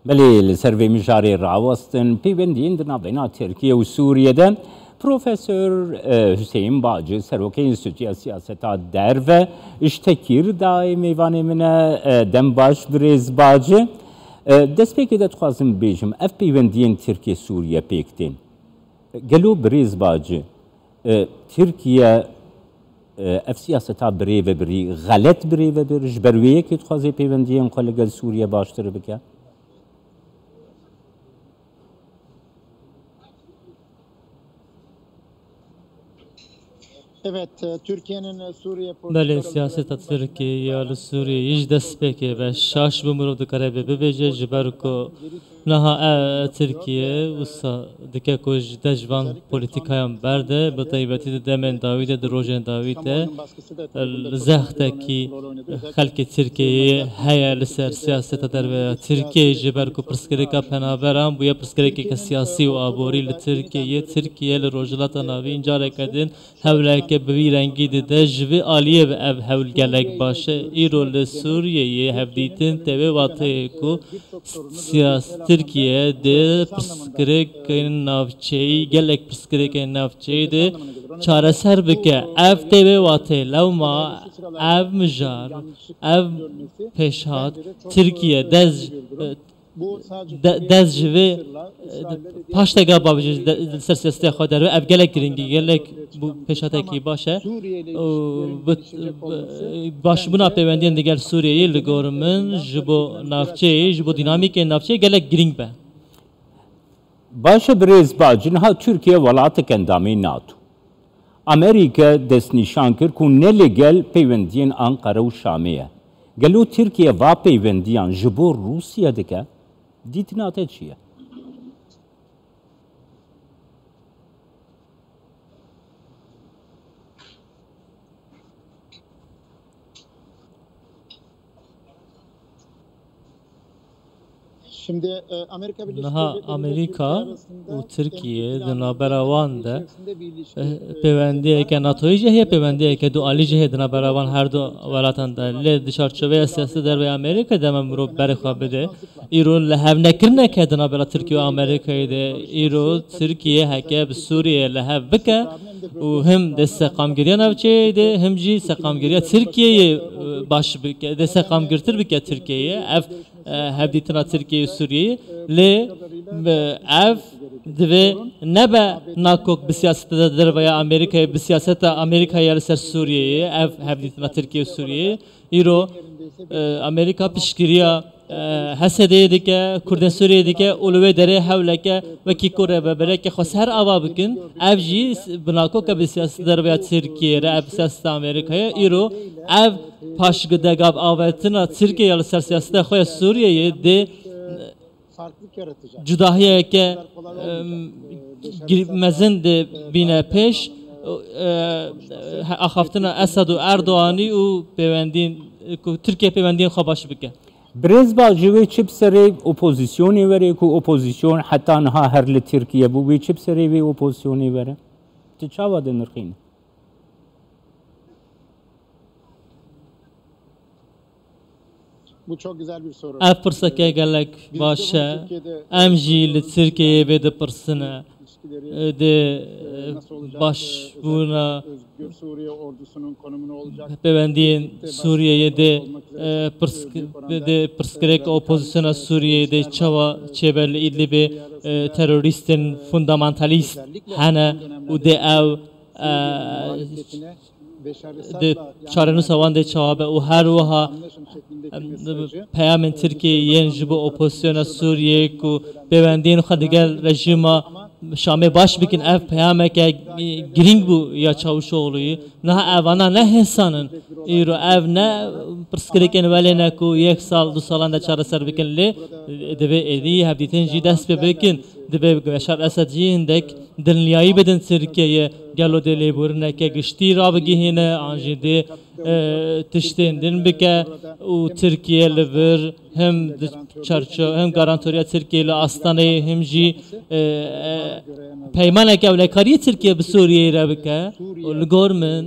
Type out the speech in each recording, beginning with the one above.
بله لسروی مجاری راوستن پیوندین در نابینا ترکیه و سوریه ده پروفسور حسین باجی سروک انستیتوی سیاست در و اشتکیر دای میوان من دم باش بریز باجی دست پیکی داد خوازم بیجم اف پیوندین ترکیه سوریه پیکتین گلو بریز باجی ترکیه اف سیاست بری و بری غلط بری و بری جبرویه که تخوازی پیوندین قلقل سوریه باشتر بکه Evet, Türkiye'nin Suriye بله سیاست ترکیه یا سوریه ایش دست بکه و شاش بمرود کاره ببیجه جبر کو نها ترکیه وسا دکه کج دجوان پولیتیکایم برده بطیبتی دمن داوید دروژن داوید زخت کی خلق ترکیه هیا لسر سیاست در ترکیه جبر کو پرسکریکا پنابرام بویا پرسکریکی که سیاسی و آبوری ترکیه لروجلات ناوین جاره کدین هولا که بوی رنگی ده جوی عالیه به اب هول گلک باشه ایرو لسوریه هفدیتن تبه واته کو سیاست ترکیه ده پرسکریک نافچهی گلک پرسکریک نافچهی ده چاره سر بکه اف تبه واته لو ما اف مجار اف پیشهات ترکیه دز جوی پاشتگاه بابجی سرسیاستی خود رو اف گلک گرینگی گلک پیشاته کی باشه باش بنا پیوندین دیگر سوریه لگورمن جبو نافچه جبو دینامیک نافچه گلک گرینگ به باشه بریز باجی نها ترکیه ولات کندامی ناتو امریکا دست نشان کرد که نلگل پیوندین انقره و شامیه گلو ترکیه و پیوندیان جبو روسیه دکه دیتناته چیه؟ Şimdi Amerika Birleşik Amerika و ترکیه دنابراوان ده پیوندی که ناتوی جهیه پیوندی که دو عالی جهیه دنابراوان هر دو ولاتان ده لی دشارچوه سیاسی در و امریکا ده من مرو برخواه بده ایرو لحو نکرنه که دنابرا ترکیه و امریکا ده ایرو ترکیه هکه بسوریه لحو بکه و هم ده سقامگیری نوچه ده هم جی سقامگیری ترکیه باش بکه ده سقامگیرتر بکه ترکیه اف هفدیتنا ترکیه و سوریه لی اف دوی نبا ناکوک بسیاست در ویا امریکا بسیاست امریکا یا سر سوریه اف هفدیتنا ترکیه و سوریه ایرو امریکا پیشگیریا حسده دیگه کردن سوریه دیگه اولوی داره حوله که وکی کوره و بره که خواست هر آوا بکن اف جی بناکوک بسیاست در ویا ترکیه را بسیاست امریکا ایرو اف پاشگدگاب آواتنا ترکیه یا سر سیاست خوی سوریه ده جداهیه که مزن ده بینه پیش اخافتنا اسد و اردوانی و پیوندین ترکیه پیوندین خوابش بکه بریز باجوی چپ سری اپوزیسیونی وره که اپوزیسیون حتی نها هر لترکیه بوی چپ سری وی اپوزیسیونی وره تچاوا ده نرخین Bu çok güzel bir soru. Afırsake gelek başa emji li Türkiye ve de pırsına de baş buna Suriye ordusunun konumunu olacak. Pevendiğin Suriye'ye de pırskrek opozisyona Suriye'de çava çeberli İdlib'e teröristin fundamentalist hana u de ev de çarenu savan de çabe u her vaha پیام ترکیه ین جبو اپوزیسیون سوریه کو پیوندین خدیگر رژیما شامه باش بکن اف پیام که گرینگ بو یا چاوشوغلوی نه اوانا نه حسانن ایرو اف نه پرسکریکن ولی نه کو یک سال دو سالان ده چاره سر بکن لی دوی ایدی هفدیتین جی دست بکن دوی بشار اسد جی هندک دنیایی بدن ترکیه گلو دلی برنه که گشتی را بگیهنه آنجی ده تشتین دن بکه و ترکیه لور هم چرچو هم گارانتوریا ترکیه ل آستانه هم جی پیمانه که اولکاری ترکیه به سوریه را بکه و لگورمن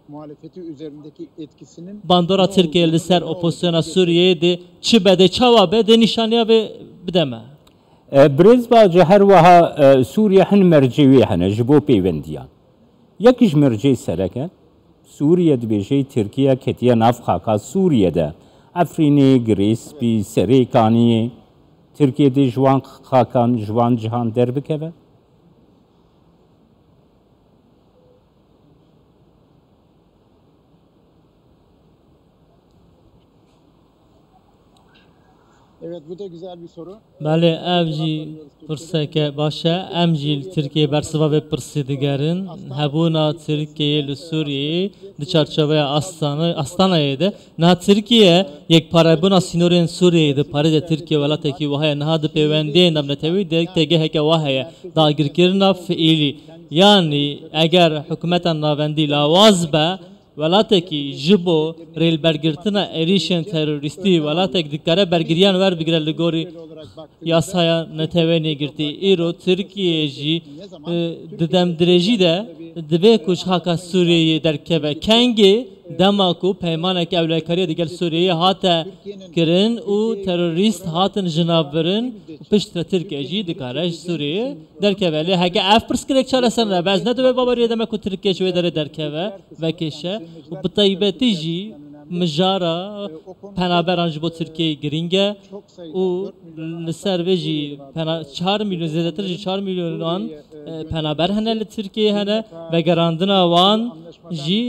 muhalefeti üzerindeki etkisinin Bandora Türkiye li ser opozisyona Suriye'de çi bede çava bede nişaniya ve بدەمە. برێز باجە هەروەها سووریا هەن مەرجێوێ هەنە ji بۆ پەیوەندیان. یەکیش مەرجەی سەرەکە سووریا dibêje Tirkiye ketiye nav xaka Sûriyede. Efrînê girêspî serêkaniyê Tirkiyeyê ji wan xakan ji wan cihan derbikeve? Evet, bu da güzel bir soru. بله افجی پرسه که باشه امجیل ترکیه برسوا به پرسی دیگرین هبونا ترکیه لسوریه دچارچوبه آستانه ده نه ترکیه یک پارابونا سینورین سوریه ده پارید ترکیه ولاته کی وهای نه ده پیوندی نم نتوی ده تگه که وهای داگر کرنا فعلی یعنی اگر حکومت ناوندی لاواز به ولاتکی جبو ریل برگرتنا اریشن تروریستی ولاتک دکاره برگریان ور بگیره لگوری یاسایا نتوانی گرتی ایرو ترکیه جی ددم درجی ده دبی کش حکا سوریه درکبه کنگی دماکو پیمانه که اولکاری دیگر سوریه هاته کرن و تروریست هاتن جنابرن پشت ترکیه جی دکاره سوریه درکبه لی هکه اف پرسکرک چاله سن را باز ندوه بابریه دمکو ترکیه شوی داره درکبه و کشه و بطیبتی جی مجارا پنابران جبو ترکیه گرینگه و لسر ویجی 4 میلیون زیادتر جی 4 میلیون آن پنابر هنه لترکیه هنه و گراندنا وان جی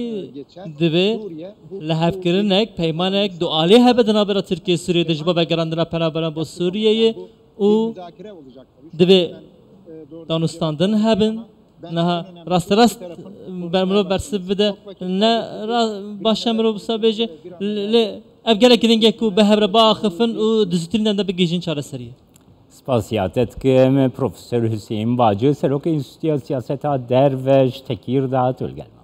دوه لحف کرنک پیمانک دوالی هبه دنابرا ترکیه سوریه دجبا و گراندنا پنابران بو سوریه و دوه دانستاندن هبن نه راست برمرو برسب بده نه باشه مرو بسابجه ل افگار کدینگه کو به هر باخفن و دزترین دنده بگیجین چاره سریه. Spasiyatet ki Profesör Hüseyin Bacı Serok Enstitüsü Siyaseta Der ve Tekirdağ Tölgen.